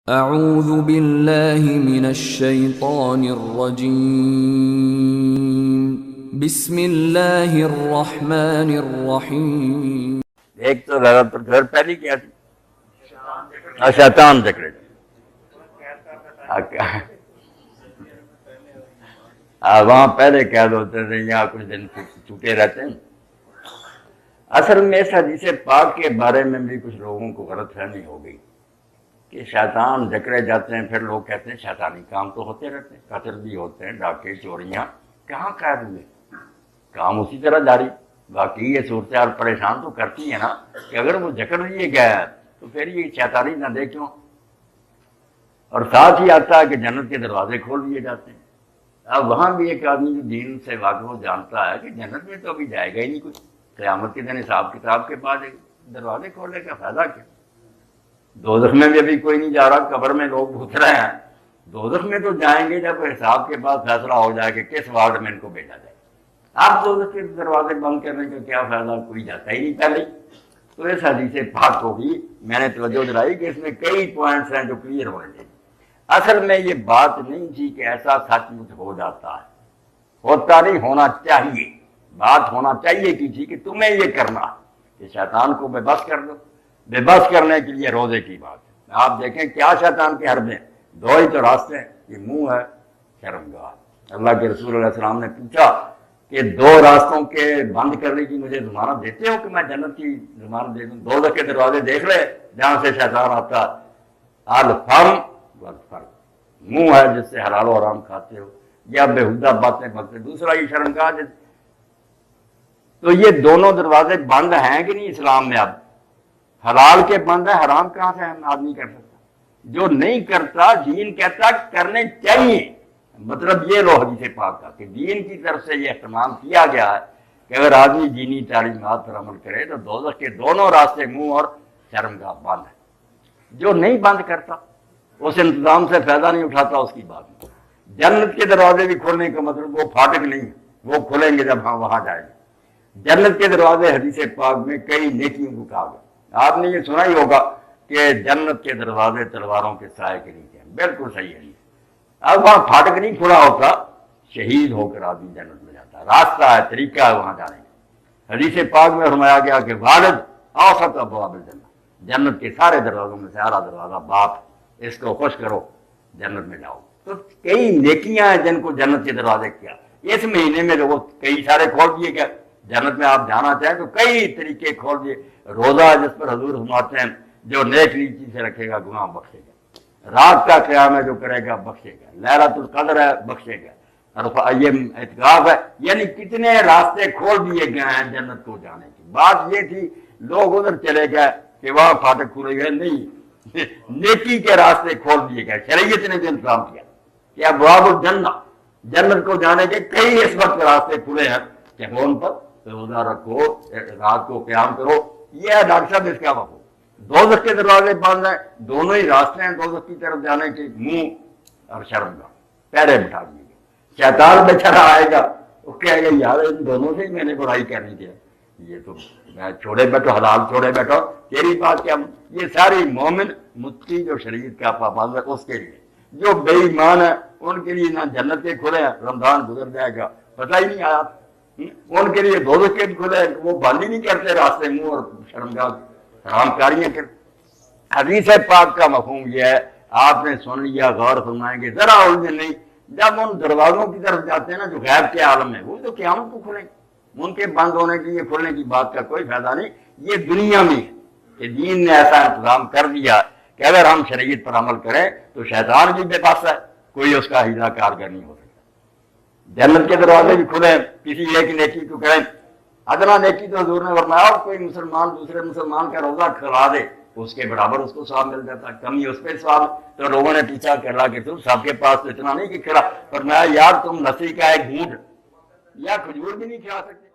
اعوذ باللہ من الشیطان الرجیم بسم اللہ الرحمن الرحیم۔ ایک تو غلط گھر پہلی کیا تھی شیطان جکڑے وہاں پہلے قید ہوتے تھے، یہاں کچھ دن چھوٹے رہتے ہیں۔ اصل میں اس حدیث پاک کے بارے میں بھی کچھ لوگوں کو غلط فہمی ہو گئی کہ شیطان جکڑے جاتے ہیں، پھر لوگ کہتے ہیں شیطانی کام تو ہوتے رہتے ہیں، قتل بھی ہوتے ہیں، ڈاکے چوریاں، کہاں قید ہوئے، کام اسی طرح جاری۔ باقی یہ صورتحال پریشان تو کرتی ہے نا کہ اگر وہ جکڑ لیے گئے تو پھر یہ شیطانی نہ دے کیوں؟ اور ساتھ ہی آتا ہے کہ جنت کے دروازے کھول دیے جاتے ہیں۔ اب وہاں بھی ایک آدمی جو دین سے واقف ہو جانتا ہے کہ جنت میں تو ابھی جائے گا ہی نہیں کچھ، قیامت کے دن حساب کتاب کے بعد دروازے کھولنے کا فائدہ کیا؟ دوزخ میں بھی ابھی کوئی نہیں جا رہا، قبر میں لوگ گھس رہے ہیں، دوزخ میں تو جائیں گے جب حساب کے بعد فیصلہ ہو جائے کہ کس وارڈ میں ان کو بھیجا جائے۔ آپ دوزخ کے دروازے بند کرنے کا کیا فائدہ، کوئی جاتا ہی نہیں پہلے۔ تو اس حدیث پاک ہوگی میں نے توجہ دلائی کہ اس میں کئی پوائنٹس ہیں جو کلیئر ہونے چاہیے۔ اصل میں یہ بات نہیں تھی کہ ایسا سچ مچ ہو جاتا ہے، ہوتا نہیں، ہونا چاہیے، بات ہونا چاہیے کی تھی کہ تمہیں یہ کرنا کہ شیطان کو بے بس کر دو۔ بے بس کرنے کے لیے روزے کی بات ہے۔ آپ دیکھیں کیا شیطان کے حربے ہیں، دو ہی تو راستے ہیں، یہ منہ ہے، شرمگاہ۔ اللہ کے رسول علیہ السلام نے پوچھا کہ دو راستوں کے بند کرنے کی مجھے ضمانت دیتے ہو کہ میں جنت کی ضمانت دے دوں؟ دوزخ کے دروازے دیکھ لے جہاں سے شیطان آتا، الفم والفرج، منہ ہے جس سے حلال و حرام کھاتے ہو یا بےہودہ باتیں بکتے، دوسرا یہ شرمگاہ۔ تو یہ دونوں دروازے بند ہیں کہ نہیں اسلام میں؟ اب حلال کے بند ہے، حرام کہاں سے آدمی کر سکتا؟ جو نہیں کرتا، دین کہتا کرنے چاہیے۔ مطلب یہ لو حدیث پاک کا کہ دین کی طرف سے یہ اہتمام کیا گیا ہے کہ اگر آدمی دینی تعلیمات پر عمل کرے تو دوزخ کے دونوں راستے منہ اور شرمگاہ بند ہے۔ جو نہیں بند کرتا، اس انتظام سے فائدہ نہیں اٹھاتا، اس کی بات نہیں۔ جنت کے دروازے بھی کھولنے کا مطلب وہ پھاٹک نہیں ہے، وہ کھلیں گے جب ہم وہاں جائیں گے۔ جنت کے دروازے حدیث پاک میں کئی نیکیوں کو کہا گیا۔ آپ نے یہ سنا ہی ہوگا کہ جنت کے دروازے تلواروں کے سائے کے نیچے ہیں، بالکل صحیح ہے۔ اب وہاں پھاٹک نہیں کھلا ہوتا، شہید ہو کر آدمی جنت میں جاتا ہے، راستہ ہے، طریقہ ہے وہاں جانے کا۔ حدیث پاک میں فرمایا گیا کہ والد اوسط ابواب الجنہ، جنت کے سارے دروازوں میں سے اعلیٰ دروازہ باپ، اس کو خوش کرو، جنت میں جاؤ۔ تو کئی نیکیاں ہیں جن کو جنت کے دروازے کیا۔ اس مہینے میں جو کئی سارے کھول دیے گئے، جنت میں آپ جانا چاہیں تو کئی طریقے کھول دیے۔ روزہ جس پر حضور فرماتے ہیں جو نیک نیکی سے رکھے گا گناہ بخشے گا، رات کا قیام ہے جو کرے گا بخشے گا، لیلۃ القدر ہے بخشے گا، یہ اعتکاف ہے، یعنی کتنے راستے کھول دیے گئے ہیں جنت کو جانے کی۔ بات یہ تھی لوگ ادھر چلے گئے کہ وہاں پھاٹک کھلے گئے، نہیں، نیکی کے راستے کھول دیے گئے۔ شریعت نے بھی انتظام کیا کہ ابواب الجنہ، جنت کو جانے کے کئی اس وقت راستے کھلے ہیں کہ ان پر روزہ رکھو، رات کو قیام کرو۔ یہ ہے ڈاکٹر صاحب اس کا وقت۔ دوزخ کے دروازے بند ہیں، دونوں ہی راستے ہیں دوزخ کی طرف جانے کے، منہ اور شرمگاہ، پیرے بٹھا دیے گئے۔ شیطان بیچارہ آئے گا، وہ کہے گا یار ان دونوں سے ہی میں نے برائی کرنی تھی، یہ تو میں چھوڑے بیٹھو، حلال چھوڑے بیٹھو، تیری بات کیا؟ یہ ساری مومن متقی جو شریعت کا پابند ہے اس کے لیے، جو بے ایمان ہے ان کے لیے نہ جنت کے کھلے ہیں، رمضان گزر جائے گا پتہ ہی نہیں آیا، ان کے لیے دوزخ کے کھلے ہیں، وہ بند ہی نہیں کرتے راستے، منہ اور شرمگاہ حرام کاریاں کر۔ حدیث پاک کا مفہوم یہ ہے، آپ نے سن لیا، غور فرمائیں گے، ذرا الجھن نہیں۔ جب ان دروازوں کی طرف جاتے ہیں نا جو غیب کے عالم ہے، وہ تو قیامت کو کھلیں، ان کے بند ہونے کے لیے کھلنے کی بات کا کوئی فائدہ نہیں۔ یہ دنیا میں ہے کہ دین نے ایسا انتظام کر دیا کہ اگر ہم شریعت پر عمل کریں تو شیطان بھی بے بس ہے، کوئی اس کا ہیلا کارگر نہیں ہو سکتا۔ جنت کے دروازے بھی کھلے ہیں، کسی ایک نیکی کو کریں، ادنا نیکی تو حضور نے فرمایا کوئی مسلمان دوسرے مسلمان کا روزہ کھلا دے اس کے برابر اس کو ثواب مل جاتا، کمی اس پہ ثواب۔ تو لوگوں نے پیچھا کرا کہ تم سب کے پاس تو اتنا نہیں کہ کھلا، فرمایا یار تم لسی کا ایک گھونٹ یا کھجور بھی نہیں کھلا سکتے۔